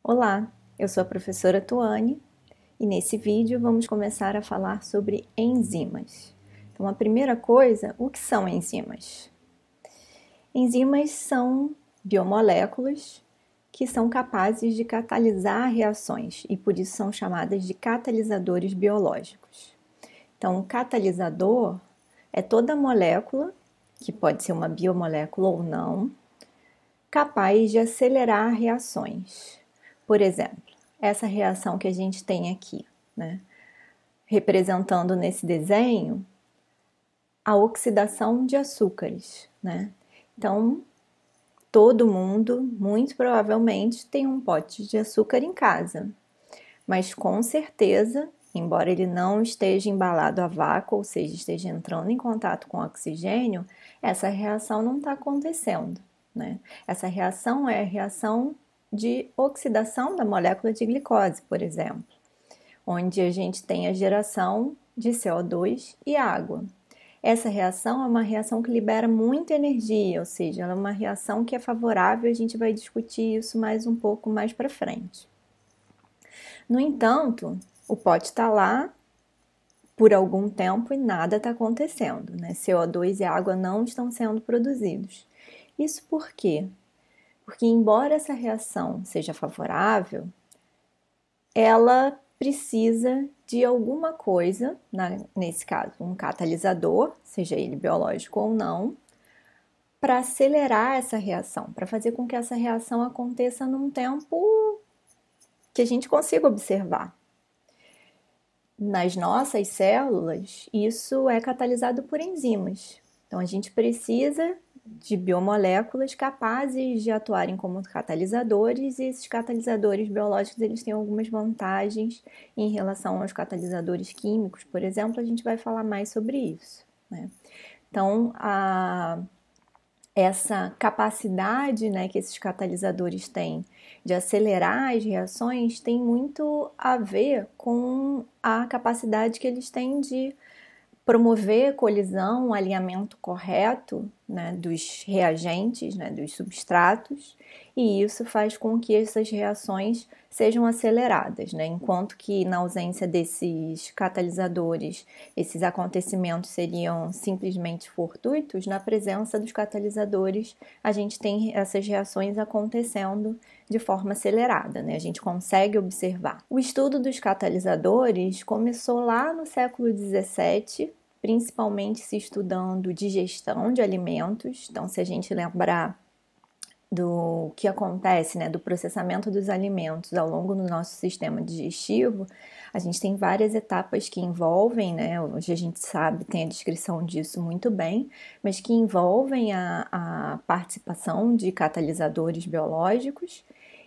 Olá, eu sou a professora Tuane e nesse vídeo vamos começar a falar sobre enzimas. Então, a primeira coisa, o que são enzimas? Enzimas são biomoléculas que são capazes de catalisar reações e por isso são chamadas de catalisadores biológicos. Então, o catalisador é toda molécula, que pode ser uma biomolécula ou não, capaz de acelerar reações. Por exemplo, essa reação que a gente tem aqui, né? Representando nesse desenho a oxidação de açúcares, né? Então, todo mundo, muito provavelmente, tem um pote de açúcar em casa, mas com certeza, embora ele não esteja embalado a vácuo, ou seja, esteja entrando em contato com oxigênio, essa reação não está acontecendo, né? Essa reação é a reação de oxidação da molécula de glicose, por exemplo, onde a gente tem a geração de CO2 e água. Essa reação é uma reação que libera muita energia, ou seja, ela é uma reação que é favorável, a gente vai discutir isso mais um pouco mais para frente. No entanto, o pote está lá por algum tempo e nada está acontecendo, né? CO2 e água não estão sendo produzidos. Isso por quê? Porque, embora essa reação seja favorável, ela precisa de alguma coisa, nesse caso, um catalisador, seja ele biológico ou não, para acelerar essa reação, para fazer com que essa reação aconteça num tempo que a gente consiga observar. Nas nossas células, isso é catalisado por enzimas. Então, a gente precisa de biomoléculas capazes de atuarem como catalisadores, e esses catalisadores biológicos eles têm algumas vantagens em relação aos catalisadores químicos, por exemplo, a gente vai falar mais sobre isso, né? Então, essa capacidade, né, que esses catalisadores têm de acelerar as reações tem muito a ver com a capacidade que eles têm de promover colisão, um alinhamento correto, né, dos reagentes, né, dos substratos, e isso faz com que essas reações sejam aceleradas, né, enquanto que na ausência desses catalisadores, esses acontecimentos seriam simplesmente fortuitos, na presença dos catalisadores, a gente tem essas reações acontecendo de forma acelerada, né? A gente consegue observar. O estudo dos catalisadores começou lá no século XVII, principalmente se estudando digestão de alimentos. Então, se a gente lembrar do que acontece, né, do processamento dos alimentos ao longo do nosso sistema digestivo, a gente tem várias etapas que envolvem, né, hoje a gente sabe, tem a descrição disso muito bem, mas que envolvem a participação de catalisadores biológicos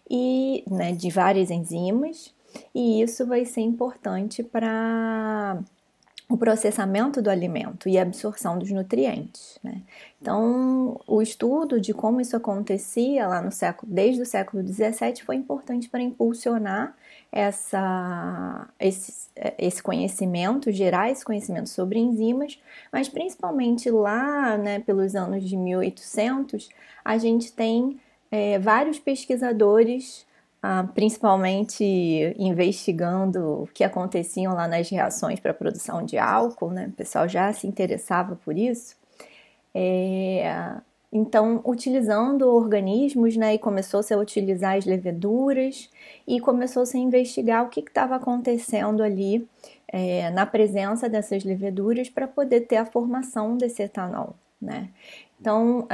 e, né, de várias enzimas, e isso vai ser importante para o processamento do alimento e a absorção dos nutrientes, né? Então, o estudo de como isso acontecia lá no século, desde o século XVII foi importante para impulsionar esse conhecimento, gerar esse conhecimento sobre enzimas, mas principalmente lá, né, pelos anos de 1800, a gente tem vários pesquisadores principalmente investigando o que aconteciam lá nas reações para a produção de álcool, né? O pessoal já se interessava por isso. Então, utilizando organismos, né, e começou-se a utilizar as leveduras e começou-se a investigar o que estava acontecendo ali na presença dessas leveduras para poder ter a formação desse etanol, né? Então,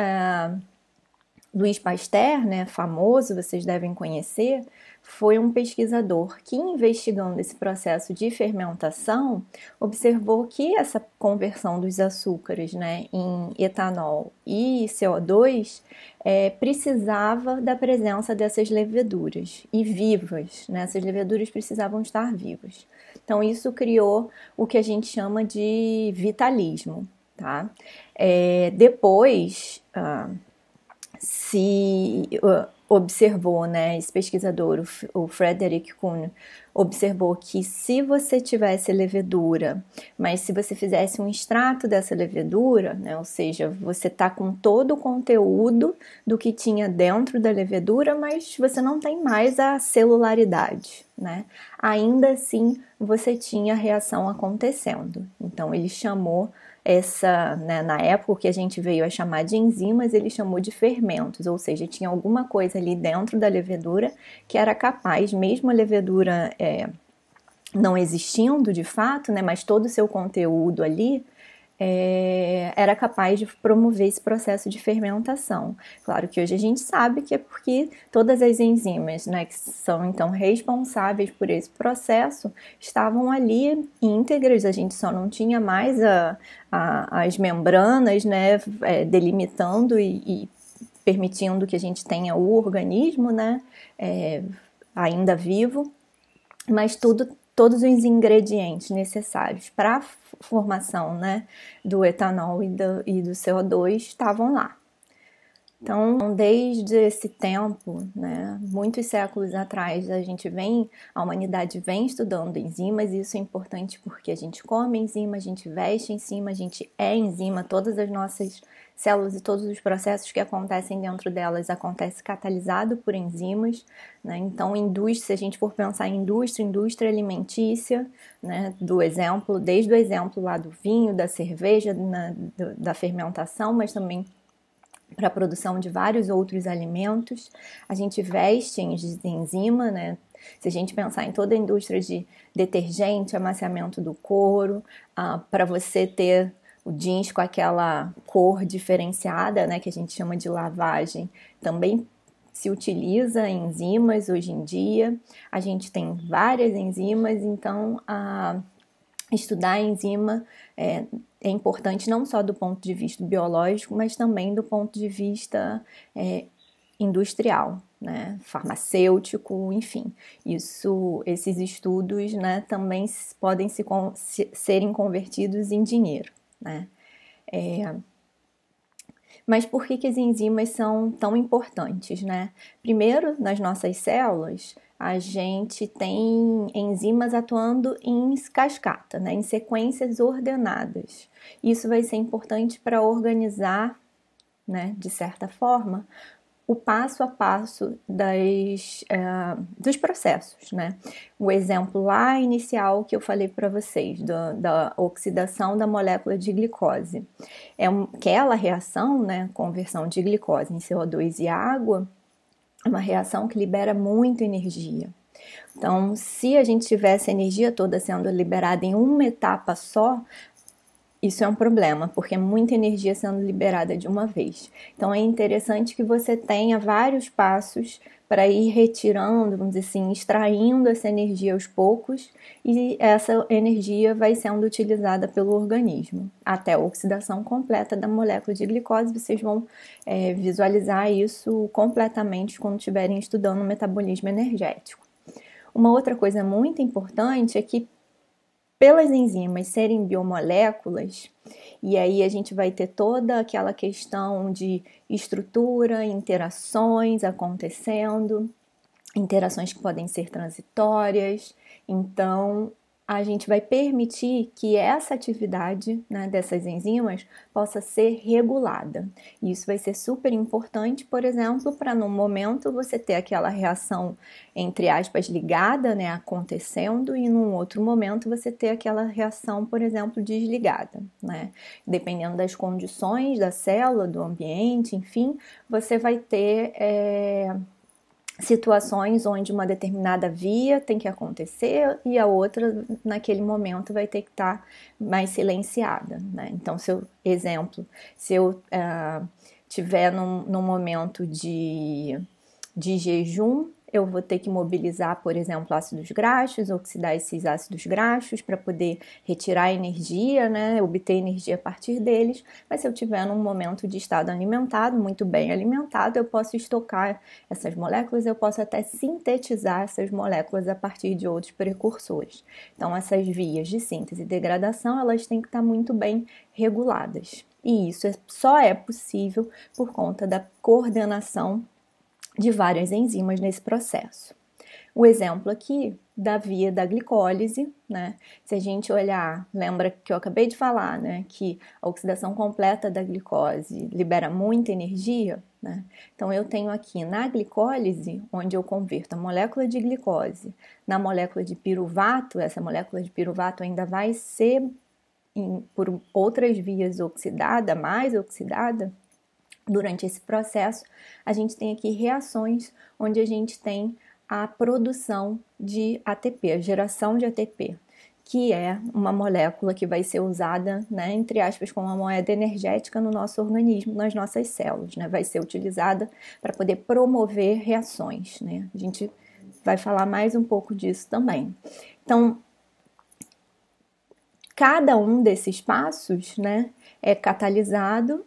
Louis Pasteur, né, famoso, vocês devem conhecer, foi um pesquisador que, investigando esse processo de fermentação, observou que essa conversão dos açúcares, né, em etanol e CO2 precisava da presença dessas leveduras e vivas, né, essas leveduras precisavam estar vivas. Então, isso criou o que a gente chama de vitalismo, tá? Depois, se observou, né, esse pesquisador, o Frederick Kuhn, observou que se você tivesse levedura, mas se você fizesse um extrato dessa levedura, né, ou seja, você está com todo o conteúdo do que tinha dentro da levedura, mas você não tem mais a celularidade, né? Ainda assim, você tinha a reação acontecendo. Então, ele chamou essa, né, na época, o que a gente veio a chamar de enzimas, ele chamou de fermentos, ou seja, tinha alguma coisa ali dentro da levedura que era capaz, mesmo a levedura não existindo de fato, né, mas todo o seu conteúdo ali era capaz de promover esse processo de fermentação. Claro que hoje a gente sabe que é porque todas as enzimas, né, que são então responsáveis por esse processo estavam ali íntegras, a gente só não tinha mais as membranas, né, delimitando e permitindo que a gente tenha o organismo, né, ainda vivo, mas todos os ingredientes necessários para a formação, né, do etanol e do CO2 estavam lá. Então, desde esse tempo, né, muitos séculos atrás, a humanidade vem estudando enzimas, e isso é importante porque a gente come enzima, a gente veste enzima, a gente é enzima, todas as nossas células e todos os processos que acontecem dentro delas acontecem catalisado por enzimas, né? Então, se a gente for pensar em indústria alimentícia, né, desde o exemplo lá do vinho, da cerveja, da fermentação, mas também para a produção de vários outros alimentos, a gente veste enzima, né? Se a gente pensar em toda a indústria de detergente, amaciamento do couro, para você ter o jeans com aquela cor diferenciada, né, que a gente chama de lavagem, também se utiliza enzimas hoje em dia. A gente tem várias enzimas, então estudar a enzima é importante não só do ponto de vista biológico, mas também do ponto de vista industrial, né, farmacêutico, enfim. Esses estudos, né, também podem serem convertidos em dinheiro, né? Mas por que as enzimas são tão importantes, né? Primeiro, nas nossas células, a gente tem enzimas atuando em cascata, né? Em sequências ordenadas. Isso vai ser importante para organizar, né, de certa forma, o passo a passo dos processos, né? O exemplo lá inicial que eu falei para vocês, da oxidação da molécula de glicose. Aquela reação, né, conversão de glicose em CO2 e água, é uma reação que libera muita energia. Então, se a gente tivesse a energia toda sendo liberada em uma etapa só, isso é um problema, porque é muita energia sendo liberada de uma vez. Então é interessante que você tenha vários passos para ir retirando, vamos dizer assim, extraindo essa energia aos poucos, e essa energia vai sendo utilizada pelo organismo até a oxidação completa da molécula de glicose. Vocês vão visualizar isso completamente quando estiverem estudando o metabolismo energético. Uma outra coisa muito importante é que, pelas enzimas serem biomoléculas, e aí a gente vai ter toda aquela questão de estrutura, interações acontecendo, interações que podem ser transitórias. Então, a gente vai permitir que essa atividade, né, dessas enzimas possa ser regulada. E isso vai ser super importante, por exemplo, para num momento você ter aquela reação, entre aspas, ligada, né, acontecendo, e num outro momento você ter aquela reação, por exemplo, desligada, né? Dependendo das condições da célula, do ambiente, enfim, você vai ter situações onde uma determinada via tem que acontecer e a outra, naquele momento, vai ter que estar mais silenciada, né? Então, se eu tiver num momento de jejum, eu vou ter que mobilizar, por exemplo, ácidos graxos, oxidar esses ácidos graxos para poder retirar energia, né, obter energia a partir deles. Mas se eu tiver num momento de estado alimentado, muito bem alimentado, eu posso estocar essas moléculas, eu posso até sintetizar essas moléculas a partir de outros precursores. Então, essas vias de síntese e degradação, elas têm que estar muito bem reguladas. E isso só é possível por conta da coordenação de várias enzimas nesse processo. O exemplo aqui da via da glicólise, né? Se a gente olhar, lembra que eu acabei de falar, né? Que a oxidação completa da glicose libera muita energia, né? Então eu tenho aqui na glicólise, onde eu converto a molécula de glicose na molécula de piruvato, essa molécula de piruvato ainda vai ser por outras vias oxidada, mais oxidada. Durante esse processo, a gente tem aqui reações onde a gente tem a produção de ATP, a geração de ATP, que é uma molécula que vai ser usada, né, entre aspas, como uma moeda energética no nosso organismo, nas nossas células, né, vai ser utilizada para poder promover reações, né, a gente vai falar mais um pouco disso também. Então, cada um desses passos, né, é catalisado,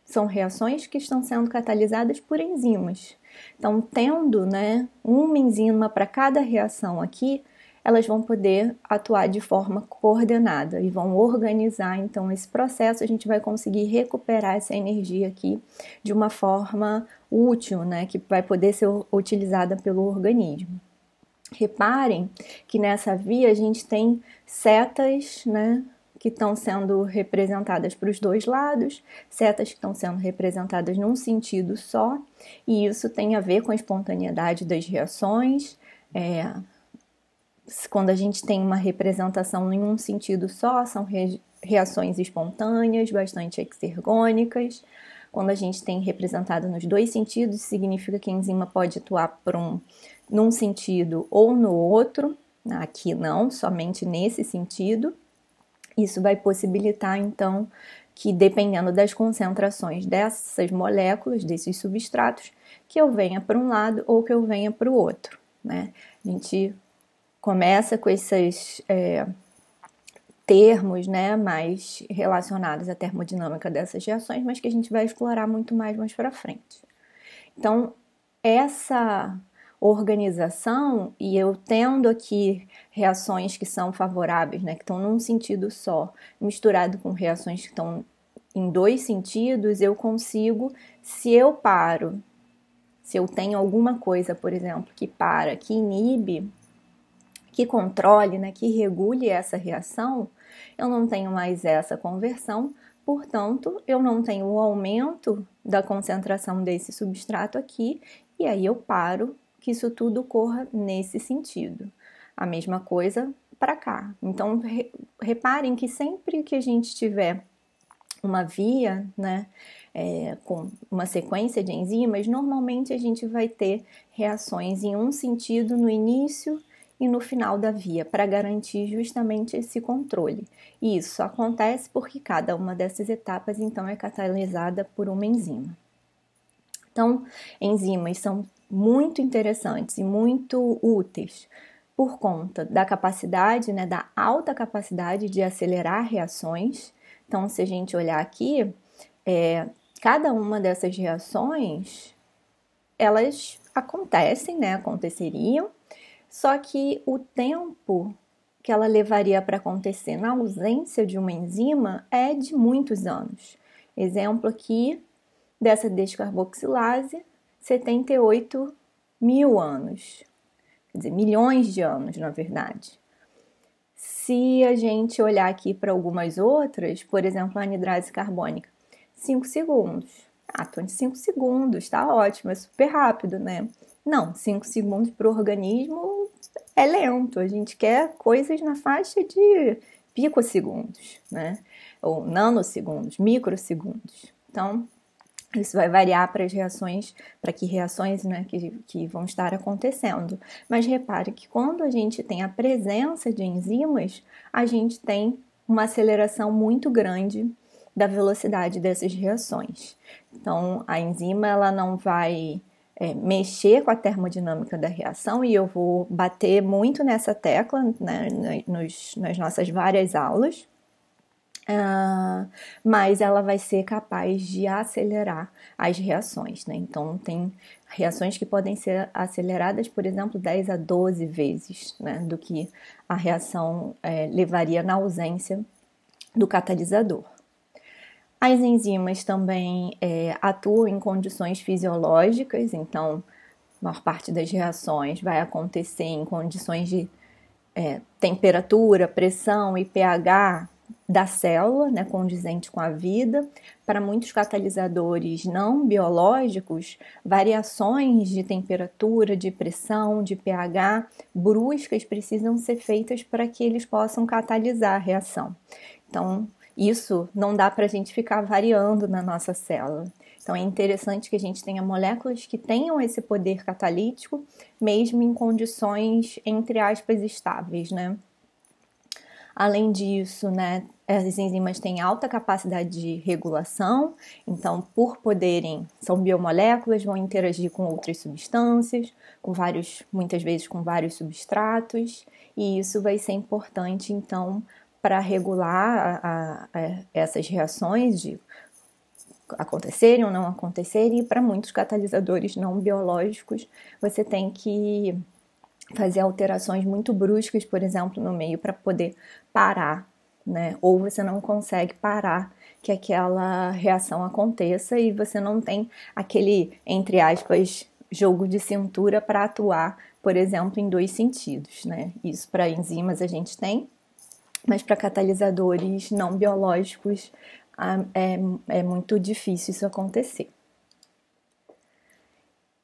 são reações que estão sendo catalisadas por enzimas. Então, tendo, né, uma enzima para cada reação aqui, elas vão poder atuar de forma coordenada e vão organizar, então, esse processo. A gente vai conseguir recuperar essa energia aqui de uma forma útil, né, que vai poder ser utilizada pelo organismo. Reparem que nessa via a gente tem setas, né, que estão sendo representadas para os dois lados, setas que estão sendo representadas num sentido só, e isso tem a ver com a espontaneidade das reações. Quando a gente tem uma representação em um sentido só, são reações espontâneas, bastante exergônicas. Quando a gente tem representado nos dois sentidos, significa que a enzima pode atuar num sentido ou no outro. Aqui não, somente nesse sentido. Isso vai possibilitar, então, que dependendo das concentrações dessas moléculas, desses substratos, que eu venha para um lado ou que eu venha para o outro, né? A gente começa com esses termos, né, mais relacionados à termodinâmica dessas reações, mas que a gente vai explorar muito mais para frente. Então, essa organização, e eu tendo aqui reações que são favoráveis, né, que estão num sentido só, misturado com reações que estão em dois sentidos, eu consigo, se eu paro, se eu tenho alguma coisa, por exemplo, que para, que inibe, que controle, né, que regule essa reação, eu não tenho mais essa conversão, portanto, eu não tenho o aumento da concentração desse substrato aqui, e aí eu paro que isso tudo corra nesse sentido. A mesma coisa para cá. Então, reparem que sempre que a gente tiver uma via, né, com uma sequência de enzimas, normalmente a gente vai ter reações em um sentido no início e no final da via, para garantir justamente esse controle. E isso acontece porque cada uma dessas etapas, então, é catalisada por uma enzima. Então, enzimas são muito interessantes e muito úteis por conta da capacidade, né, da alta capacidade de acelerar reações. Então, se a gente olhar aqui, cada uma dessas reações, elas acontecem, né, aconteceriam, só que o tempo que ela levaria para acontecer na ausência de uma enzima é de muitos anos. Exemplo aqui dessa descarboxilase, 78 mil anos, quer dizer, milhões de anos, na verdade. Se a gente olhar aqui para algumas outras, por exemplo, a anidrase carbônica, 5 segundos. Tô de 5 segundos, tá ótimo, é super rápido, né? Não, 5 segundos para o organismo é lento. A gente quer coisas na faixa de picosegundos, né? Ou nanosegundos, microsegundos. Então, isso vai variar para as reações, para que reações, né, que vão estar acontecendo. Mas repare que quando a gente tem a presença de enzimas, a gente tem uma aceleração muito grande da velocidade dessas reações. Então, a enzima ela não vai mexer com a termodinâmica da reação, e eu vou bater muito nessa tecla, né, nas nossas várias aulas. Mas ela vai ser capaz de acelerar as reações, né? Então, tem reações que podem ser aceleradas, por exemplo, 10 a 12 vezes, né, do que a reação levaria na ausência do catalisador. As enzimas também atuam em condições fisiológicas, então maior parte das reações vai acontecer em condições de temperatura, pressão e pH da célula, né, condizente com a vida. Para muitos catalisadores não biológicos, variações de temperatura, de pressão, de pH bruscas precisam ser feitas para que eles possam catalisar a reação. Então, isso não dá para a gente ficar variando na nossa célula. Então, é interessante que a gente tenha moléculas que tenham esse poder catalítico, mesmo em condições, entre aspas, estáveis, né? Além disso, né, as enzimas têm alta capacidade de regulação, então, por poderem, são biomoléculas, vão interagir com outras substâncias, muitas vezes com vários substratos, e isso vai ser importante, então, para regular essas reações de acontecerem ou não acontecerem, e para muitos catalisadores não biológicos, você tem que fazer alterações muito bruscas, por exemplo, no meio para poder parar, né? Ou você não consegue parar que aquela reação aconteça e você não tem aquele, entre aspas, jogo de cintura para atuar, por exemplo, em dois sentidos, né? Isso para enzimas a gente tem, mas para catalisadores não biológicos é muito difícil isso acontecer.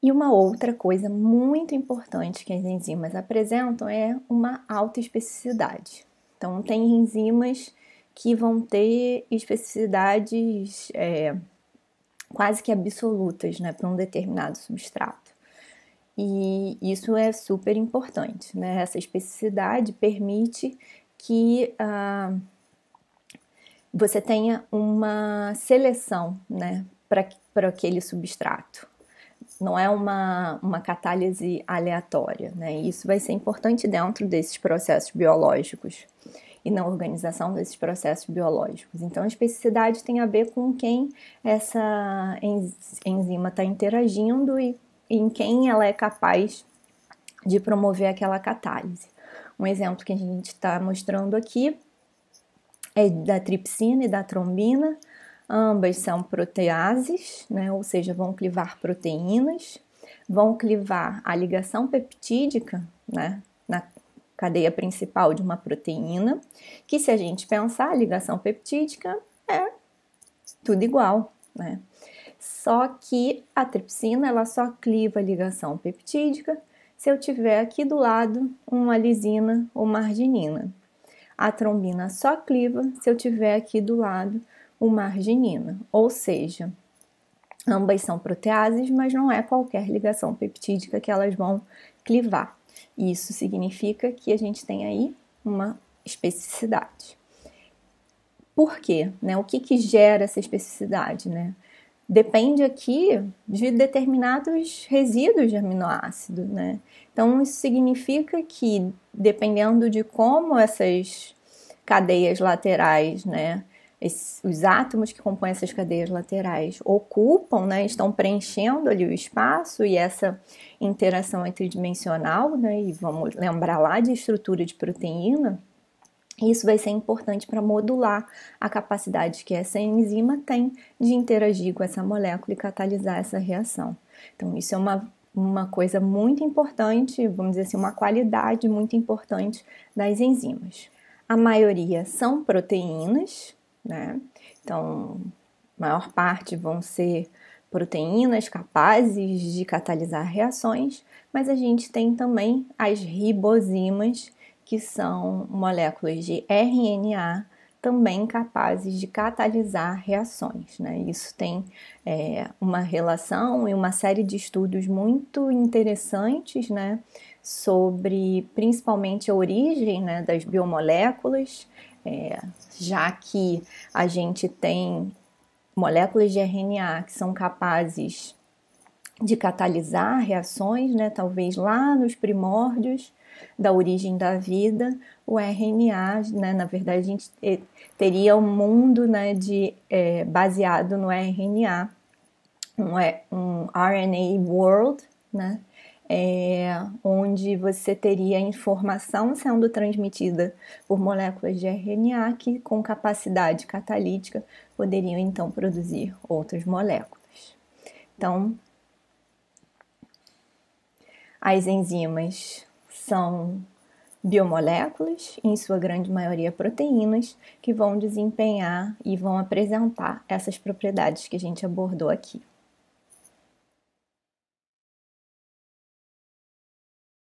E uma outra coisa muito importante que as enzimas apresentam é uma alta especificidade. Então, tem enzimas que vão ter especificidades quase que absolutas, né, para um determinado substrato. E isso é super importante, né? Essa especificidade permite que você tenha uma seleção, né, para aquele substrato. Não é uma catálise aleatória, né? Isso vai ser importante dentro desses processos biológicos e na organização desses processos biológicos. Então, a especificidade tem a ver com quem essa enzima está interagindo e em quem ela é capaz de promover aquela catálise. Um exemplo que a gente está mostrando aqui é da tripsina e da trombina. Ambas são proteases, né? Ou seja, vão clivar proteínas, vão clivar a ligação peptídica, né? Na cadeia principal de uma proteína, que se a gente pensar, a ligação peptídica é tudo igual, né? Só que a tripsina, ela só cliva a ligação peptídica se eu tiver aqui do lado uma lisina ou uma arginina. A trombina só cliva se eu tiver aqui do lado uma arginina, ou seja, ambas são proteases, mas não é qualquer ligação peptídica que elas vão clivar. Isso significa que a gente tem aí uma especificidade. Por quê? Né? O que gera essa especificidade? Né? Depende aqui de determinados resíduos de aminoácido, né? Então, isso significa que, dependendo de como essas cadeias laterais, né, os átomos que compõem essas cadeias laterais ocupam, né, estão preenchendo ali o espaço e essa interação é tridimensional, né, e vamos lembrar lá de estrutura de proteína, isso vai ser importante para modular a capacidade que essa enzima tem de interagir com essa molécula e catalisar essa reação. Então, isso é uma coisa muito importante, vamos dizer assim, uma qualidade muito importante das enzimas. A maioria são proteínas, né? Então, a maior parte vão ser proteínas capazes de catalisar reações, mas a gente tem também as ribozimas, que são moléculas de RNA também capazes de catalisar reações, né? Isso tem uma relação e uma série de estudos muito interessantes, né? Sobre principalmente a origem, né, das biomoléculas, já que a gente tem moléculas de RNA que são capazes de catalisar reações, né, talvez lá nos primórdios da origem da vida, o RNA, né, na verdade a gente teria um mundo, né, baseado no RNA, um RNA world, né, onde você teria informação sendo transmitida por moléculas de RNA que com capacidade catalítica poderiam então produzir outras moléculas. Então, As enzimas são biomoléculas, em sua grande maioria proteínas, que vão desempenhar e vão apresentar essas propriedades que a gente abordou aqui.